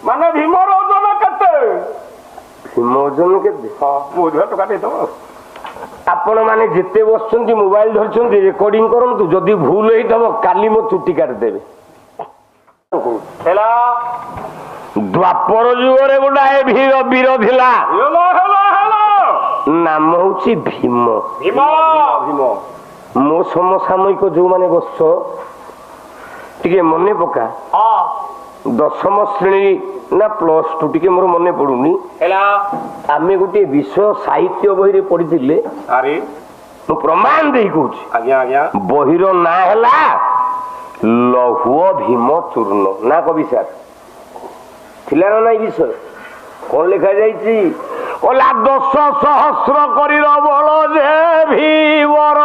ମାନେ ଭୀମର ଓଜନ କେତେ? ଭୀମ ଓଜନ କେତେ? ବୁଝ ଟଙ୍କା ଦେଇଦବ। ଆପଣ ମାନେ ଯେତେ ବସୁଛନ୍ତି ମୋବାଇଲ ଧରିଛନ୍ତି ରେକର୍ଡିଂ କରନ୍ତୁ, ଯଦି ଭୁଲ ହେଇଥିବ କାଲି ମୋ ଚୁଟି କାଟିଦେବେ। ହେଲା ଦ୍ୱାପର ଯୁଗରେ ଗୋଟାଏ ବୀର ଥିଲା, ନାମ ହଉଛି ଭୀମ। ଭୀମ ଭୀମ ମୋ ସମସାମୟିକ ଯୋଉମାନେ ବସ ଟିକେ ମନେ ପକା, ଦଶମ ଶ୍ରେଣୀ ନା +2 ଟିକେ ମୋର ମନେ ପଡୁନି, ହେଲା ଆମେ ଗୋଟିଏ ବିଷୟ ସାହିତ୍ୟ ବହିରେ ପଢିଥିଲେ। ଆରେ ମୁଁ ପ୍ରମାଣ ଦେଇ କହୁଛି, ଆଜ୍ଞା ଆଜ୍ଞା। ବହିର ନାଁ ହେଲା ଲୌହ ଭୀମ ଚୂର୍ଣ୍ଣ। ନା କବି ସାର୍ ଥିଲା ନା ନାଇଁ ବିଷୟ? କଣ ଲେଖା ଯାଇଛି? 10 ସହସ୍ର କରିର ବଳ ଯେ ଭୀମର